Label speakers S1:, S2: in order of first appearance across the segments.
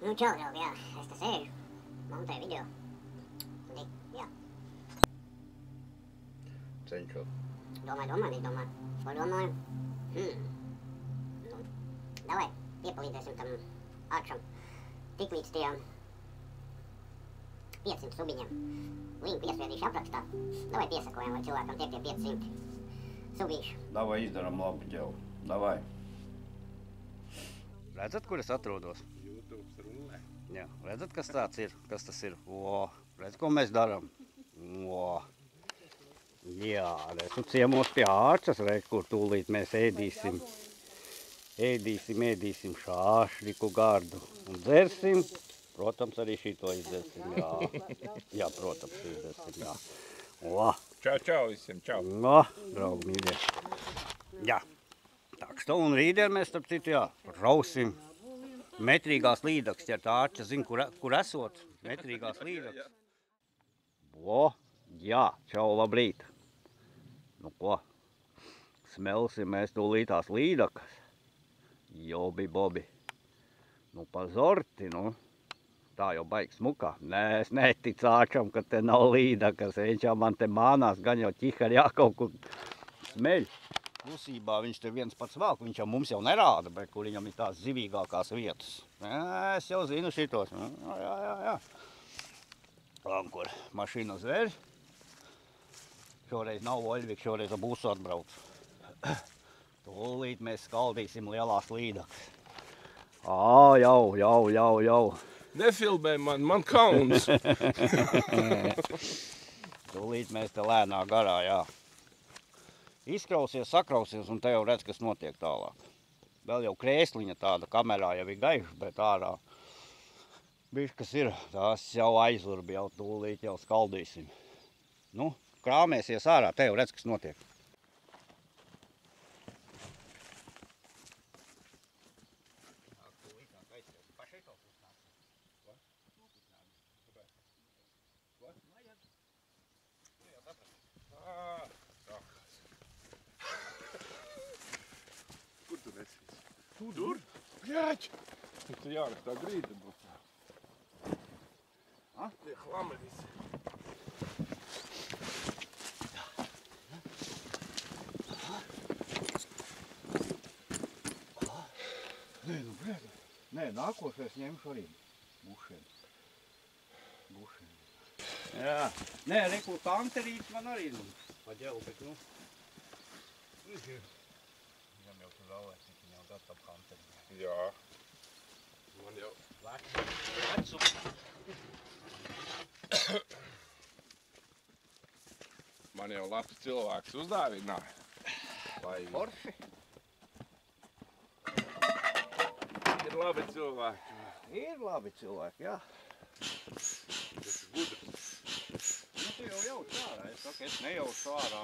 S1: Nu, čau, draugi, jā. Es te sēžu, montēju video. Jā.
S2: Cenšos.
S1: Domāju. Ko domāju? Nu, davai, piepalīdzēsim tam ārkšam. Tik līdz tiem 500 subiņiem. Linku iesviedīšu aprakstā. Davai piesakojam, lai cilvēkam tiek tie 500 subīšu.
S2: Davai izdaram labu ģevu. Davai.
S3: Redzat, kur es atrodos?
S4: YouTube's rullē.
S3: Jā, redzat, kas tāds ir? Kas tas ir? O, redz, ko mēs darām? O. Jā, redzu ciemos pie ārčas, redz, kur tūlīt mēs ēdīsim. Ēdīsim šāšļiku gardu. Un dzersim, protams, arī šito izdzersim, jā. Jā, protams, izdzersim, jā. O.
S4: Čau visiem, čau.
S3: O, draugi mīļie. Jā. Tā što, un rītdien mēs, starp citu, jā, rausim metrīgās līdaks, ja tā ārča zina, kur esot, metrīgās līdaks. O, jā, čau, labrīt. Nu ko, smelsim mēs tūlītās līdakas. Jobi, bobi. Nu, pazorti, nu. Tā jau baigi smukā. Nē, es neticu ārčam, ka te nav līdakas. Viņš jau man te mānās, gan jau ķihar jā kaut kur smeļ. Klusībā viņš te viens pats vēl, viņš jau mums jau nerāda, bet kur viņam ir tās zivīgākās vietas. Es jau zinu šitos. Jā. Lām, kur mašīna zveļ. Šoreiz nav Oļvik, šoreiz būsu atbrauc. Tūlīt mēs skaldīsim lielās līdakas. Jau.
S4: Nefilmē man kauns.
S3: Tūlīt mēs te lēnā garā, jā. Izkrausies, sakrausies, un te jau redz, kas notiek tālāk. Vēl jau krēsliņa tāda kamerā jau ir gaiša, bet ārā bišķi, kas ir, tās jau aizurbi, jau tūlīt jau skaldīsim. Nu, krāmēsies ārā, te jau redz, kas notiek.
S4: Kur tu nesies? Tur? Bļāķ! Tu jārak tā grīda būs. Tie hlami visi.
S3: Nē, nākošais ņemšu arī bušiem. Jā. Nē, reku kanterīts man arī, nu, paģēlu, bet, nu. Viņam jau tu vēlēs, cik viņam gatava kanterīts.
S4: Jā. Man jau...
S3: Vecu.
S4: Man jau labs cilvēks uzdāvināja.
S3: Forši.
S4: Ir labi cilvēki.
S3: Ir labi cilvēki, jā.
S4: Tas ir gudrs.
S3: Nu, tu jau jauc ārā, es saku, es nejaucu ārā.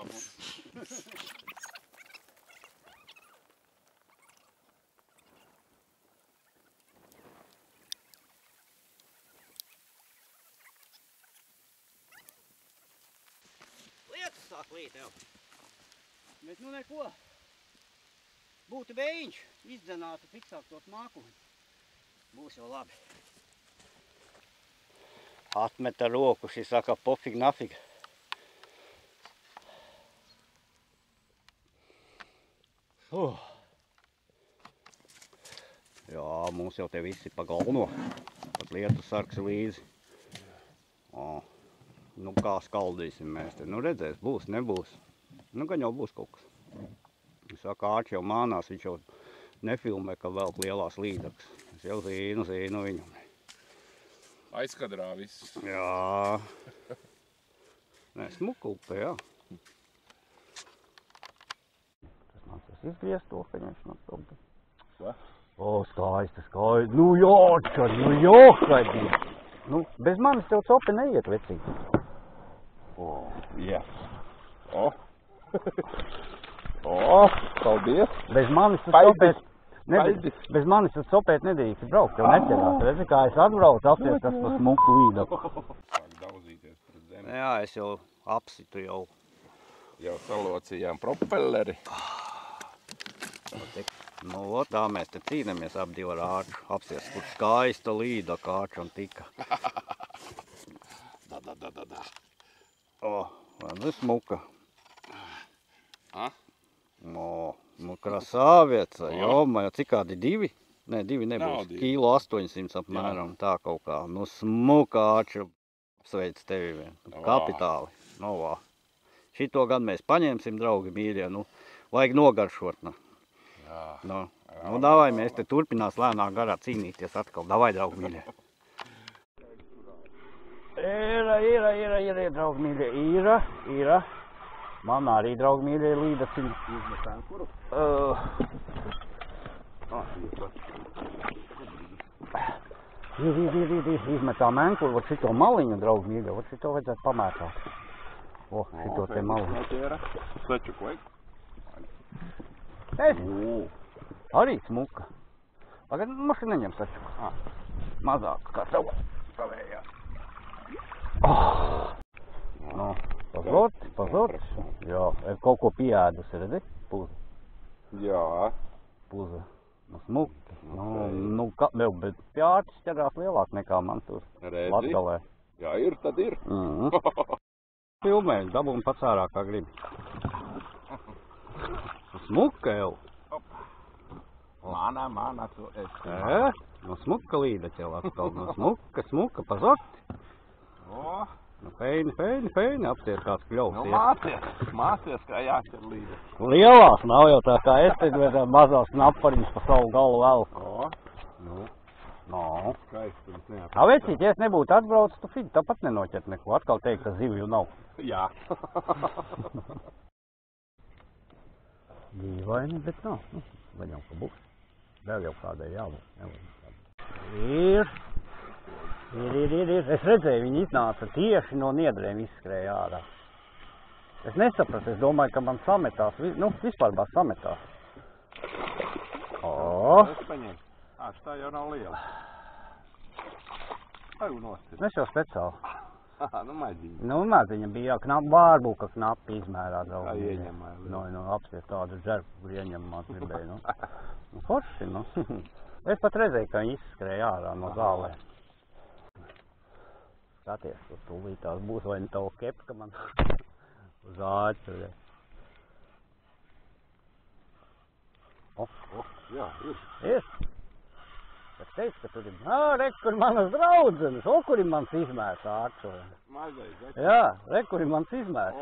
S3: Lietas sāk līt jau. Bet nu neko. Būtu vējiņš, izdzenātu, fiksāk tot mākuņu. Būs jau labi. Atmeta roku, šī saka pofig nafig. Jā, mums jau te visi pa galveno. Pat lietu sargs līdzi. Nu kā skaldīsim mēs te. Nu redzēs, būs, nebūs. Nu gan jau būs kaut kas. Saka, ārči jau mānās, viņš jau nefilmē, ka vēl lielās līdakas. Es jau zinu viņam.
S4: Aizkadrā viss.
S3: Jā. Nē, smuka upe, jā. Tas nācies izgriezt to, ka viņš nāk kaut.
S4: Ko?
S3: O, skaisti. Nu jāčar, nu jākaidī. Nu, bez manis tev cope neiet, vecīgi.
S4: O, yes. Paldies.
S3: Bez manis tu copēt. Bez manis tu copēt nedrīkst braukt, tev neķerās. Redzi, kā es atbraucu, apties tas pa smuku līdaku.
S4: Sāk daudzīties pret zemi.
S3: Jā, es jau apsitu jau.
S4: Jau salocījām propelleri.
S3: Nu, tā mēs te cīnāmies ap divu ar āču. Apsies, kur skaista līda kāčam tika.
S4: Da.
S3: O, redzi smuka.
S4: A?
S3: O, nu krasāvieca, jomā, cik kādi 2? Nē, 2 nebūs. Kilo 800 apmēram, tā kaut kā. Nu, smuka āču. Sveic tevi vien. Kapitāli. Nu, vā. Šito gan mēs paņemsim, draugi mīļie. Nu, vajag nogaršot. Nu. Nu, davai, mēs te turpinās lēnā garā cīnīties atkal. Davai, draugi mīļie. Ir, draugi mīļie, ir. Man arī, draugi mīļie, līdaciņi.
S4: Izmetām kuru?
S3: Izmetām menkuru, vot šito maliņu, draugi mīļie, vot šito vajadzētu pamētāt. O, šito te maliņu.
S4: Sačuk vajag?
S3: Es? Arī smuka. Pagad, maši neņem sačuku. Mazāk kā tava. Savējā. Nu, pazorti. Jā, ir kaut ko pieēdusi, redzi? Puza.
S4: Jā.
S3: Puza. Nu, smuki. Nu, bet pjāķis ķerās lielāk nekā man tur.
S4: Redzi?
S3: Latgalē.
S4: Jā, ir, tad ir.
S3: Filmēs, dabūn pats ārā, kā gribi. Smuka jau.
S4: Mānā, tu esi.
S3: Nu, smuka līda ķel atkal. Nu, smuka, pazorti. Nu, feini, apsies kāds kļaus.
S4: Nu, mācies, kā jāķer līdzi.
S3: Lielās nav jau tā kā es, tad mazās knapariņas pa savu galu velku.
S4: Nu. Skaisti, mums neatrast.
S3: Tā vecīt, ja es nebūtu atbraucis, tu fidi, tāpat nenoķert neko. Atkal teikt, ka zivju nav.
S4: Jā.
S3: Dīvaini, bet nav. Nu, vaļam, ka būs. Vēl jau kādai jābūt. Ir. Es redzēju, viņi iznāca tieši no niedrēm izskrēja ārā. Es nesapratu, es domāju, ka man sametās, nu, vispārbā sametās.
S4: Es paņēmu. Tā jau nav liela. Vai nostīt?
S3: Es jau speciāli.
S4: Nu, maziņa.
S3: Nu, maziņa bija, varbūt, ka knapi izmērā daudz.
S4: Tā ieņemāja.
S3: Nu, apsies tādu žerpu, kur ieņemās gribēju, nu. Nu, forši, nu. Es pat redzēju, ka viņi izskrēja ārā no zālē. Skaties, tur tūlītās būs vai ne tavu kepka man uz āķu.
S4: Jā, ir.
S3: Ir? Es teicu, ka tur ir, re, kur manas draudzenes, kur ir mans izmērs āķu.
S4: Mazais,
S3: Jā, re, kur ir mans izmērs.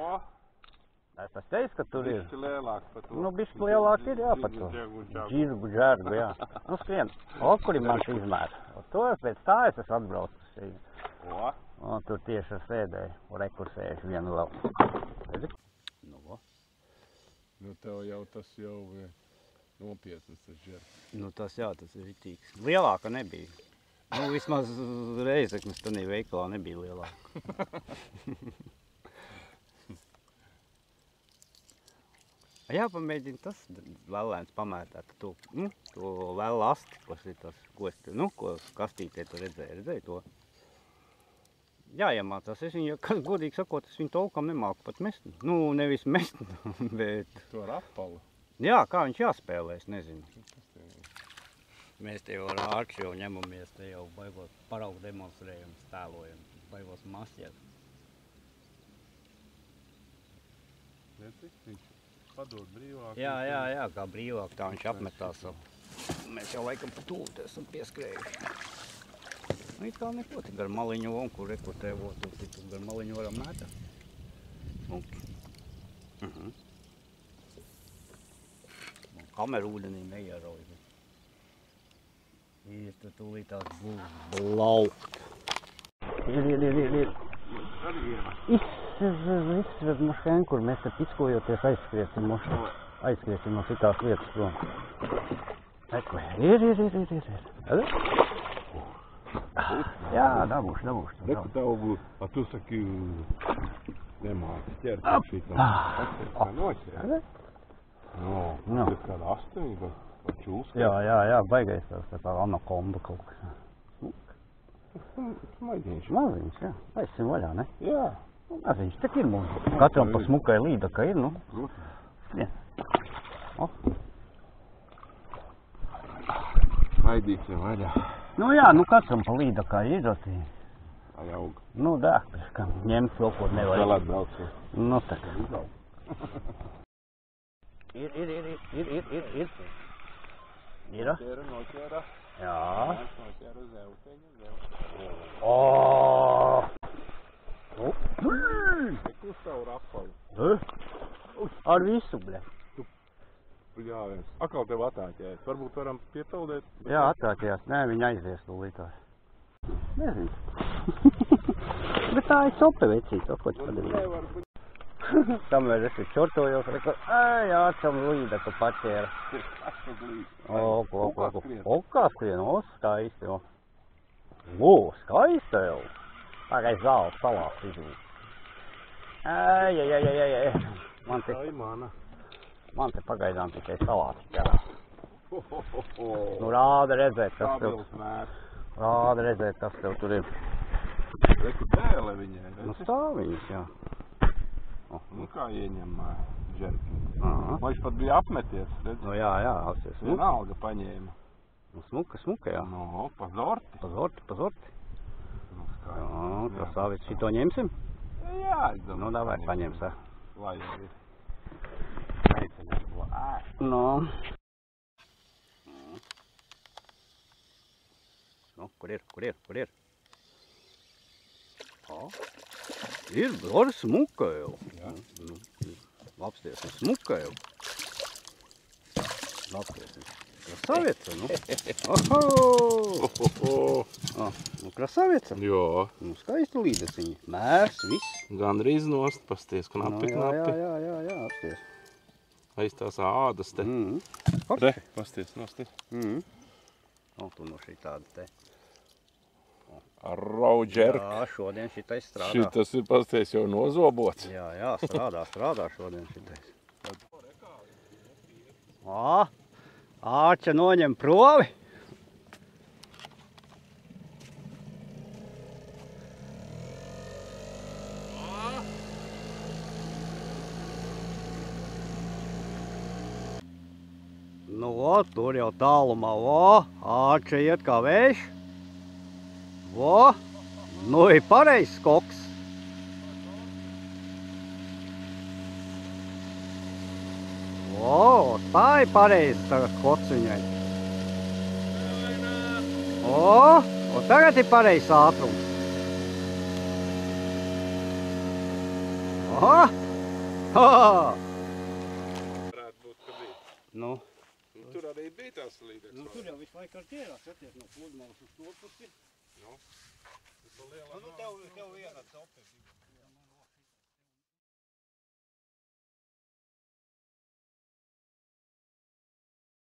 S3: Es teicu, ka tur ir.
S4: Bišķi lielāk par to.
S3: Nu, bišķi lielāk ir, jā, par to. Džirgu, džergu, jā. Nu, skrien. Kur ir mans izmērs. To pēc tā es esmu atbraucis. Tur tieši ar sēdēju, kur sēž vienu vēl. Redzi?
S4: Nu, tev jau tas jau nopietnas tas žerps.
S3: Nu, tas jā, tas ir ritīgs. Lielāka nebija. Nu, vismaz reizeknes tanī veikalā nebija lielāka. Jāpamēģina tas vēlēns pamētāt, to vēl asti, ko kastītē tu redzēji to. Jāiemācās, es viņu, kas godīgi sakot, es viņu tolkam nemāku pat mest. Nu, nevis mest, bet...
S4: To ar apalu?
S3: Jā, kā viņš jāspēlē, es nezinu. Mēs te jau ar ārču jau ņemamies, te jau baigos paraugu demonstrējam, stēlojam, baigos masjēt.
S4: Viņš padod brīvāk.
S3: Jā, kā brīvāk, tā viņš apmetās. Mēs jau laikam pa tūlīt esam pieskrējuši. Nu, it kā neko, tik gar maliņu un kur rekrutēvot, tik gar maliņu varam mētāt. Smuki. Kameru ūdenī neierauj. Īsti tūlīt tās būs blaukt. Ir. Izsved mošēn, kur mēs te piskojoties aizskriesim no citās vietas prom. Ir. Jā, dabūšu.
S4: Reku tev būs, tu saki, nemāci ķert šitā. Kā noķēri? Tas kāda 8 vai čūska?
S3: Jā, baigais tās tā kā anakonda kaut kas.
S4: Maziņš,
S3: jā. Aizsim vaļā, ne?
S4: Jā.
S3: Maziņš, tik ir mums. Katram pa smukai līda, ka ir, nu. Skrien.
S4: Laidīsim vaļā.
S3: Nu jā, nu katram pa līdakā iedot.
S4: Ai aug.
S3: Nu, dēk, ka ņemt vēl ko nevajag.
S4: Vēl atbrauksies.
S3: Nu, tā kā. Ir. Ir?
S4: Noķēra.
S3: Jā.
S4: Noķēra zevteņu.
S3: Oooo!
S4: Tik uz savu rapalu.
S3: Ar visu, ble.
S4: Jā, viens. Akal tev atāķējas. Varbūt varam piepildēt?
S3: Jā, atāķējās. Nē, viņa aizies tūlītās. Nezinu. Bet tā ir sope vecīt, to ko tu padarīji. Kamēr es ir čortojos, reku, jā, čam līdaku paķēra. O, kā skrien, o, skaisti, o. O, skaisti jau. Pagais zāles salās izlīt. Ai. Man te pagaidām tikai salāti ķerā. Nu, rāda redzēt, kas tev. Rāda redzēt, kas tev tur ir.
S4: Reku dēle viņai.
S3: Nu, stāv viņas, jā.
S4: Nu, kā ieņem žerki.
S3: Aha.
S4: Viņš pat bija apmeties, redz?
S3: Nu, jā, apsies.
S4: Vienalga paņēma.
S3: Nu, smuka, jā.
S4: Nu, pazorti.
S3: Pazorti.
S4: Nu, skaidrs.
S3: Jā, krasāvis, šito ņemsim?
S4: Jā, es domāju.
S3: Nu, davai, paņems, jā.
S4: Lai jau ir.
S3: Nu. Nu, kur ir? Ir, var smuka jau.
S4: Jā.
S3: Nu, apsties, smuka jau. Apsties. Krasavieca, nu. Nu, krasavieca.
S4: Jo.
S3: Nu, skaisti līdeciņi. Mērs, viss.
S4: Gandrīz nost, pasties, knapi.
S3: Jā, apsties.
S4: Aiz tās ādas te.
S3: Re,
S4: pasties, nosti.
S3: Nu, tu no šī tāda te.
S4: Raudžerk.
S3: Jā, šodien šitais strādā.
S4: Šitas ir, pasties, jau nozobots.
S3: Jā, strādā šodien šitais. Āča noņem provi. Nu, tur jau tālumā, āča iet kā vējš. Nu ir pareizs koks. Tā ir pareizi tagad koks viņai. Un tagad ir pareizs ātrums.
S4: Varētu būt, ka bija.
S3: Nu.
S4: Tur arī bija tās līdeks.
S3: Nu, tur jau visu laiku ar ķērās, skaties, no pludmales uz to pusi.
S4: Nu, tas lielā
S3: Nu, tev viena cope.